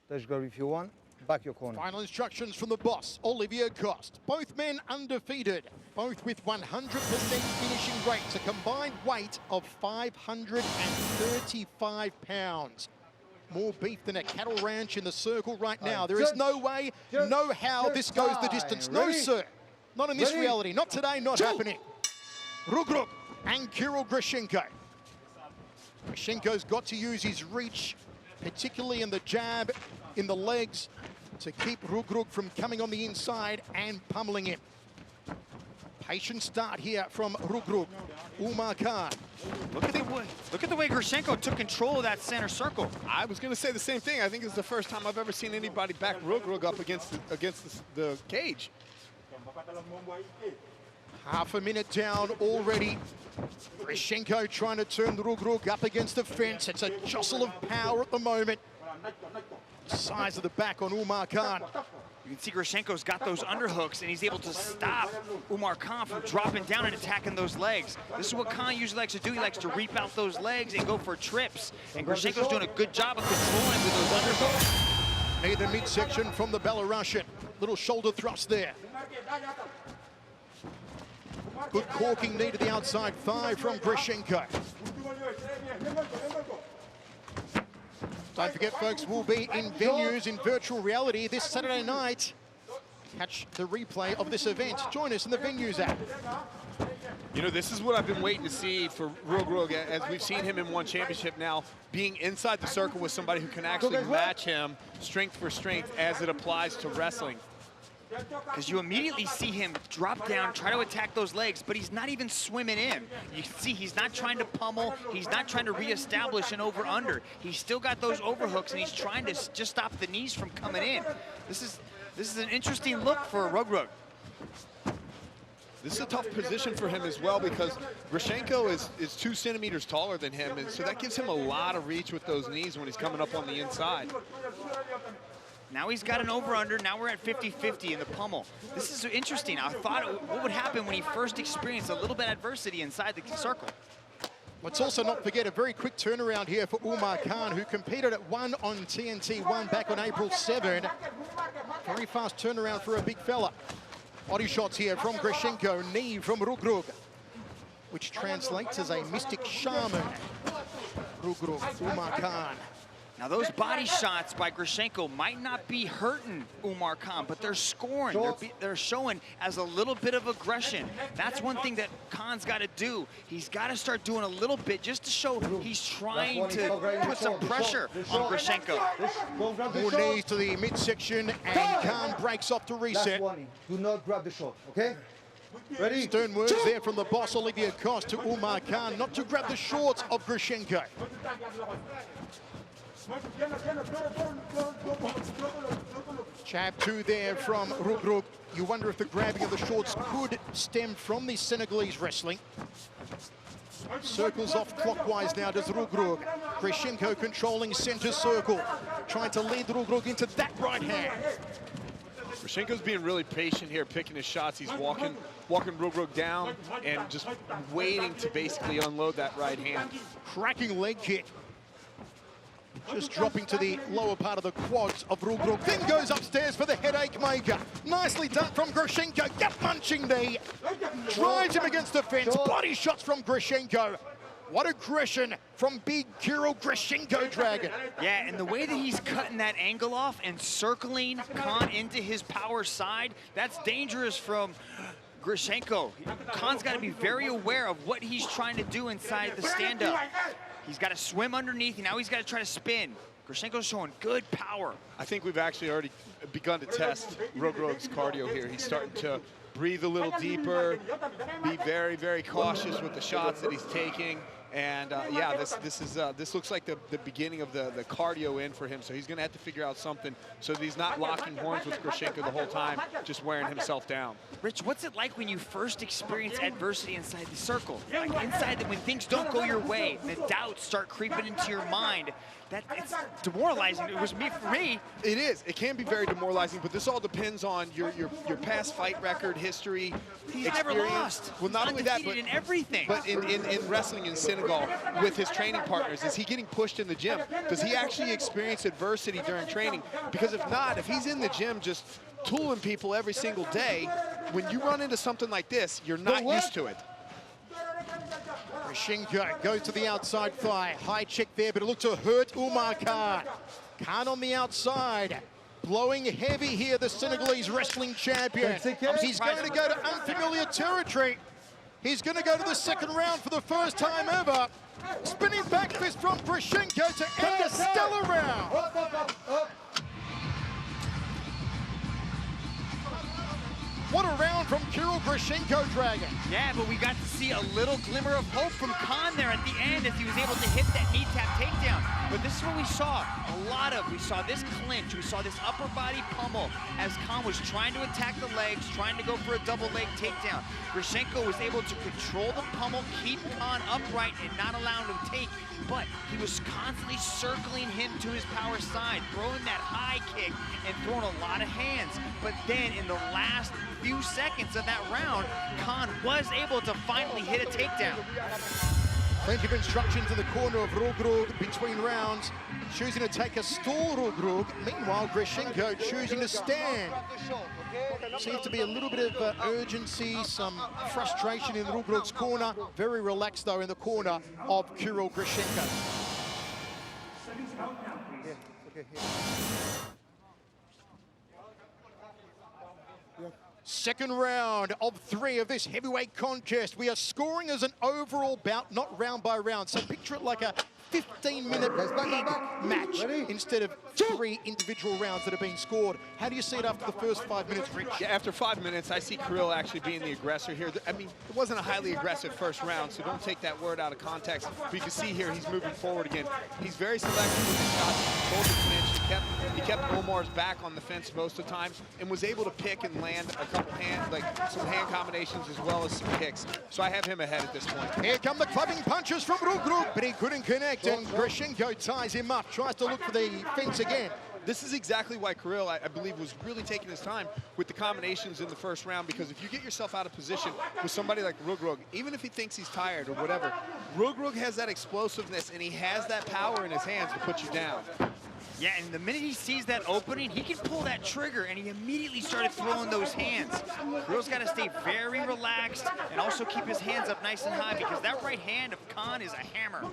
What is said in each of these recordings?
Touch guard if you want. Back your corner. Final instructions from the boss, Olivier Coste. Both men undefeated, both with 100% finishing rates, a combined weight of 535 pounds. More beef than a cattle ranch in the circle right now. There is no way, no how this goes the distance. No, sir. Not in this reality. Not today, not happening. Reug Reug and Kirill Grishenko. Grishenko's got to use his reach, particularly in the jab, in the legs, to keep Reug Reug from coming on the inside and pummeling him. Patient start here from Reug Reug. Umar Khan. Look at the way Grishenko took control of that center circle. I was going to say the same thing. I think it's the first time I've ever seen anybody back Reug Reug up against the cage. Half a minute down already. Grishenko trying to turn Reug Reug up against the fence. It's a jostle of power at the moment. Size of the back on Umar Khan. You can see Grishenko's got those underhooks, and he's able to stop Umar Khan from dropping down and attacking those legs. This is what Khan usually likes to do. He likes to reap out those legs and go for trips. And Grishenko's doing a good job of controlling with those underhooks. Near the midsection from the Belarusian. Little shoulder thrust there. Good corking knee to the outside thigh from Grishenko. Don't forget, folks, we'll be in venues in virtual reality this Saturday night. Catch the replay of this event. Join us in the venues app. You know, this is what I've been waiting to see for Reug Reug, as we've seen him in one championship now, being inside the circle with somebody who can actually match him strength for strength as it applies to wrestling. Because you immediately see him drop down, try to attack those legs, but he's not even swimming in. You see he's not trying to pummel, he's not trying to reestablish an over-under. He's still got those overhooks, and he's trying to just stop the knees from coming in. This is an interesting look for Reug Reug. This is a tough position for him as well, because Grishenko is 2 centimeters taller than him, and so that gives him a lot of reach with those knees when he's coming up on the inside. Now he's got an over-under. Now we're at 50-50 in the pummel. This is interesting. I thought what would happen when he first experienced a little bit of adversity inside the circle. Let's also not forget a very quick turnaround here for Umar Khan, who competed at 1 on TNT1 back on April 7. Very fast turnaround for a big fella. Body shots here from Grishenko, knee from Reug Reug, which translates as a mystic shaman. Reug Reug, Umar Khan. Now those body shots by Grishenko might not be hurting Umar Khan, but they're scoring. They're showing as a little bit of aggression. That's one thing that Khan's got to do. He's got to start doing a little bit just to show he's trying to put some pressure on Grishenko. More knees to the midsection, and Khan breaks off to reset. Do not grab the shot, okay? Ready? Stern words there from the boss, Olivier Coste, to Umar Khan, not to grab the shorts of Grishenko. Jab 2 there from Reug Reug. You wonder if the grabbing of the shorts could stem from the Senegalese wrestling. Circles off clockwise now does Reug Reug. Grishenko controlling center circle, trying to lead Reug Reug into that right hand. Grishenko's being really patient here, picking his shots. He's walking Reug Reug down and just waiting to basically unload that right hand. Cracking leg kick. Just dropping to the lower part of the quads of Reug Reug. Then goes upstairs for the headache maker. Nicely done from Grishenko. Gut-punching knee. Drives him against the fence. Body shots from Grishenko. What aggression from big Kirill Grishenko Dragon. Yeah, and the way that he's cutting that angle off and circling Khan into his power side, that's dangerous from Grishenko. Khan's got to be very aware of what he's trying to do inside the stand-up. He's got to swim underneath, and now he's got to try to spin. Grishenko's showing good power. I think we've actually already begun to test Reug Reug's cardio here. He's starting to breathe a little deeper, be very, very cautious with the shots that he's taking. And yeah, this looks like the beginning of the cardio in for him. So he's going to have to figure out something so that he's not locking horns with Grishenko the whole time, just wearing himself down. Rich, what's it like when you first experience adversity inside the circle? Like inside, when things don't go your way, the doubts start creeping into your mind. it's demoralizing. It was for me. It is. It can be very demoralizing, but this all depends on your past fight record, history, He's experience. never lost. Well, not only that, but in everything. But in wrestling in Senegal with his training partners, is he getting pushed in the gym? Does he actually experience adversity during training? Because if not, if he's in the gym just tooling people every single day, when you run into something like this, you're not used to it. Grishenko goes to the outside thigh. High check there, but it looked to hurt Umar Khan. Khan on the outside. Blowing heavy here, the Senegalese wrestling champion. He's going to go to unfamiliar territory. He's going to go to the second round for the first time ever. Spinning back fist from Grishenko to end a stellar round. What a round from Kirill Grishenko, Dragon. Yeah, but we got to see a little glimmer of hope from Khan there at the end as he was able to hit that knee tap takedown. But this is what we saw a lot of. We saw this clinch. We saw this upper body pummel as Khan was trying to attack the legs, trying to go for a double leg takedown. Grishenko was able to control the pummel, keep Khan upright, and not allow him to take. But he was constantly circling him to his power side, throwing that high kick and throwing a lot of hands. But then in the last few seconds of that round, Khan was able to finally hit a takedown. Plenty of instructions in the corner of Reug Reug between rounds, choosing to take a stall, Reug Reug. Meanwhile, Grishenko choosing to stand. Seems to be a little bit of urgency, some frustration in Reug Reug's corner. Very relaxed, though, in the corner of Kirill Grishenko. Second round of 3 of this heavyweight contest. We are scoring as an overall bout, not round by round. So picture it like a 15-minute match instead of 3 individual rounds that have been scored. How do you see it after the first 5 minutes, Rich? Yeah, after 5 minutes, I see Kirill actually being the aggressor here. I mean, it wasn't a highly aggressive first round, so don't take that word out of context. But you can see here he's moving forward again. He's very selective with his shots. He controlled the clinch. He kept Omar's back on the fence most of the time and was able to pick and land a couple some hand combinations as well as some kicks. So I have him ahead at this point. Here come the clubbing punches from Reug Reug, but he couldn't connect, and Grishenko ties him up, tries to look for the fence again. This is exactly why Kirill, I believe, was really taking his time with the combinations in the first round, because if you get yourself out of position with somebody like Reug Reug, even if he thinks he's tired or whatever, Reug Reug has that explosiveness and he has that power in his hands to put you down. Yeah, and the minute he sees that opening, he can pull that trigger, and he immediately started throwing those hands. Kirill's got to stay very relaxed and also keep his hands up nice and high, because that right hand of Khan is a hammer.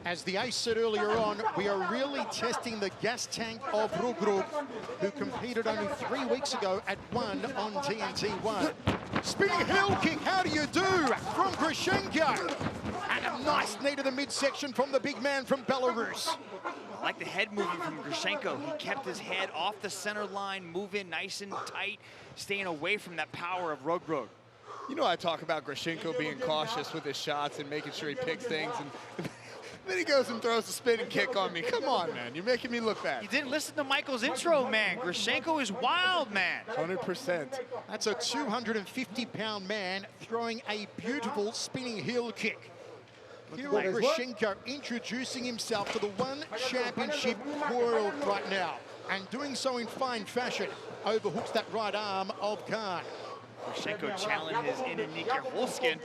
As the ace said earlier on, we are really testing the gas tank of Reug Reug, who competed only 3 weeks ago at 1 on TNT1. Spinning heel kick, how do you do? From Grishenko. And a nice knee to the midsection from the big man from Belarus. I like the head movement from Grishenko. He kept his head off the center line, moving nice and tight, staying away from that power of Reug Reug. You know, I talk about Grishenko being cautious with his shots and making sure he picks things, and then he goes and throws a spinning kick on me. Come on, man. You're making me look bad. You didn't listen to Michael's intro, man. Grishenko is wild, man. 100%. That's a 250-pound man throwing a beautiful spinning heel kick. Kirill Grishenko introducing himself to the One Championship world right now, and doing so in fine fashion. Overhooks that right arm of Khan. Grishenko challenges in Nicker Holskin.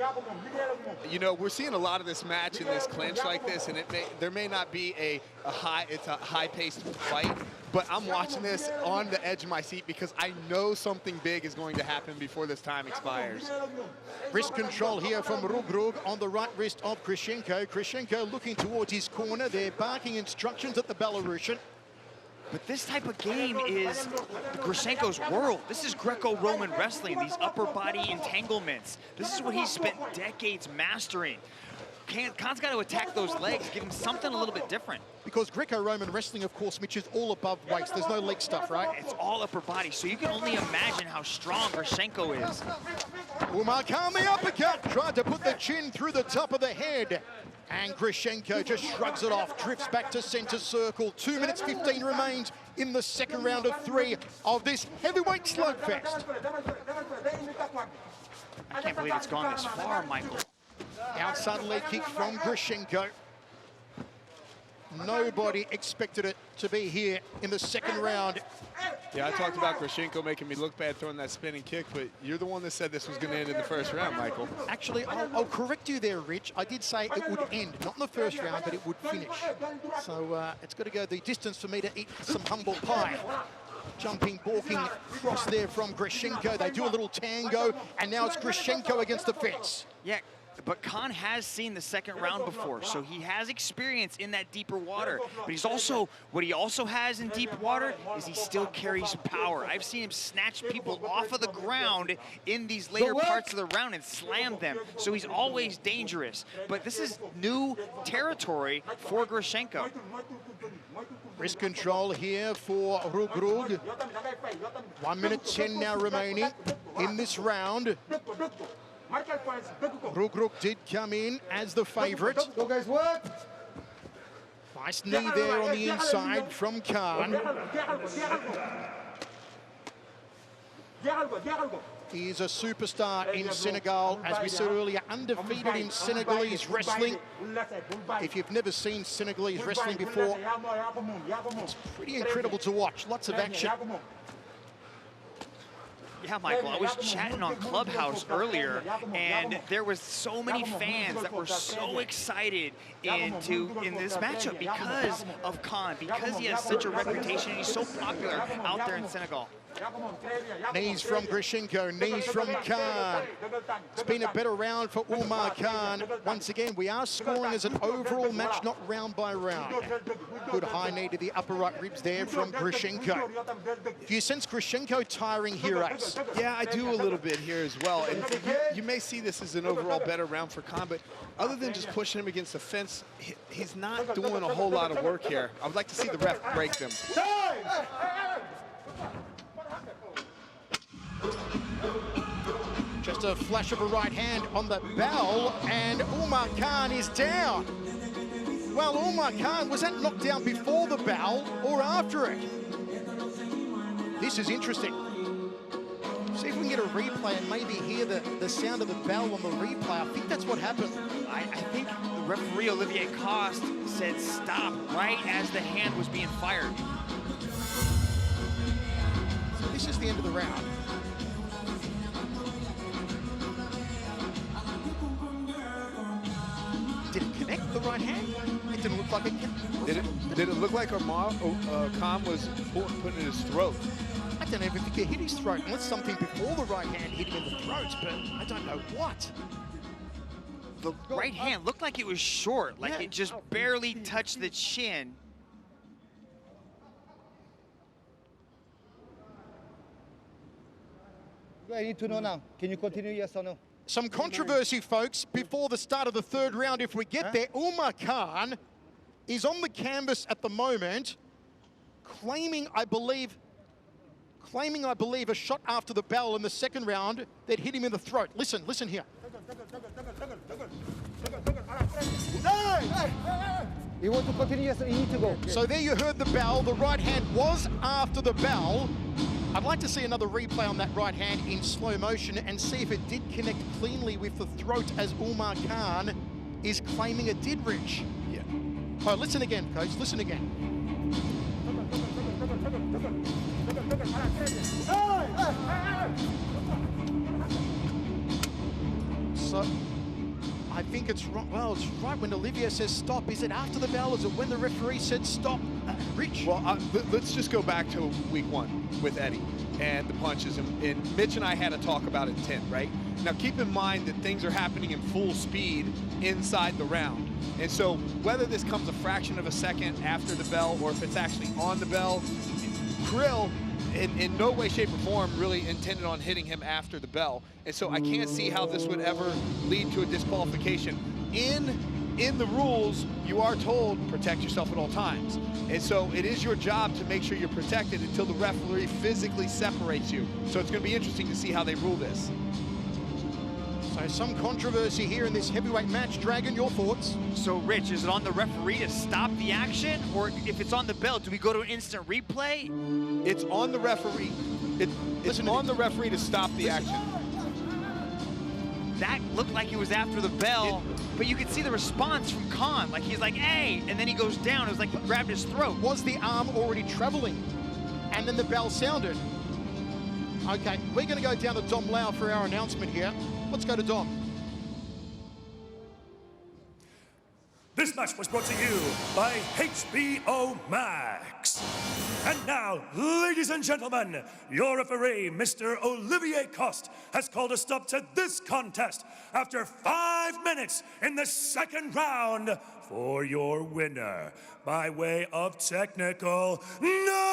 You know, we're seeing a lot of this match in this clinch like this, and there may not be a high-paced fight, but I'm watching this on the edge of my seat because I know something big is going to happen before this time expires. Wrist control here from Reug Reug on the right wrist of Grishenko. Grishenko looking towards his corner. They're barking instructions at the Belarusian. But this type of game is Grishenko's world. This is Greco-Roman wrestling, these upper body entanglements. This is what he's spent decades mastering. Khan's got to attack those legs, give him something a little bit different. Because Greco-Roman wrestling, of course, Mitch, is all above waist. There's no leg stuff, right? It's all upper body, so you can only imagine how strong Grishenko is. Umar Khan, the uppercut, tried to put the chin through the top of the head. And Grishenko just shrugs it off, drifts back to center circle. 2 minutes 15 remains in the second round of 3 of this heavyweight slugfest. I can't believe it's gone this far, Michael. Outside leg kick from Grishenko. Nobody expected it to be here in the second round. Yeah, I talked about Grishenko making me look bad throwing that spinning kick, but you're the one that said this was going to end in the first round, Michael. Actually, I'll correct you there, Rich. I did say it would end, not in the first round, but it would finish. So it's got to go the distance for me to eat some humble pie. Jumping, balking cross there from Grishenko. They do a little tango, and now it's Grishenko against the fence. Yeah, but Khan has seen the second round before, so he has experience in that deeper water. But he's also, what he also has in deep water is he still carries power. I've seen him snatch people off of the ground in these later parts of the round and slam them. So he's always dangerous. But this is new territory for Grishenko. Wrist control here for Reug Reug. 1 minute 10 now remaining in this round. Reug Reug did come in as the favorite. Go guys, work. Nice knee there on the inside from Khan. He is a superstar in Senegal. As we said earlier, undefeated in Senegalese wrestling. If you've never seen Senegalese wrestling before, it's pretty incredible to watch. Lots of action. Yeah, Michael, I was chatting on Clubhouse earlier, and there was so many fans that were so excited in this matchup because of Khan, because he has such a reputation and he's so popular out there in Senegal. Knees from Grishenko, knees from Khan. It's been a better round for Umar Khan. Once again, we are scoring as an overall match, not round by round. Good high knee to the upper right ribs there from Grishenko. Do you sense Grishenko tiring here, Ace? Yeah, I do a little bit here as well. And you may see this as an overall better round for Khan, but other than just pushing him against the fence, he's not doing a whole lot of work here. I would like to see the ref break them. Just a flash of a right hand on the bell, and Umar Khan is down. Well, Umar Khan, was that knocked down before the bell or after it? This is interesting. See if we can get a replay and maybe hear the sound of the bell on the replay. I think that's what happened. I think the referee, Olivier Coste, said stop right as the hand was being fired. So this is the end of the round. Did it connect the right hand? It didn't look like it. Did it look like Khan was putting in his throat? I don't even think it hit his throat, unless something before the right hand hit him in the throat, but I don't know what. The right hand looked like it was short, like it just barely touched the chin. I need to know now. Can you continue, yes or no? Some controversy, folks, before the start of the third round. If we get there, Umar Khan is on the canvas at the moment, claiming, I believe, a shot after the bell in the second round that hit him in the throat. Listen here. You want to continue, yes or you need to go. So there you heard the bell. The right hand was after the bell. I'd like to see another replay on that right hand in slow motion and see if it did connect cleanly with the throat, as Umar Khan is claiming it did, Rich. Yeah. Oh, listen again, coach, listen again. So, I think it's right. Well, it's right when Olivier says stop. Is it after the bell? Is it when the referee said stop? Rich? Well, let's just go back to week 1 with Eddie and the punches. And Mitch and I had a talk about intent, right? Now, keep in mind that things are happening in full speed inside the round. And so whether this comes a fraction of a second after the bell or if it's actually on the bell, Kirill in no way, shape, or form really intended on hitting him after the bell. And so I can't see how this would ever lead to a disqualification. In the rules, you are told protect yourself at all times. And so it is your job to make sure you're protected until the referee physically separates you. So it's going to be interesting to see how they rule this. So some controversy here in this heavyweight match. Dragon, your thoughts? So, Rich, is it on the referee to stop the action? Or if it's on the bell, do we go to an instant replay? It's on the referee. It's on the referee to stop the action. that looked like it was after the bell, but you could see the response from Khan. Like he's like, hey, and then he goes down. It was like he grabbed his throat. Was the arm already traveling? And then the bell sounded. Okay, we're going to go down to Dom Lau for our announcement here. Let's go to Dom. This match was brought to you by HBO Max. And now, ladies and gentlemen, your referee, Mr. Olivier Coste, has called a stop to this contest after 5 minutes in the second round for your winner by way of technical knockdown.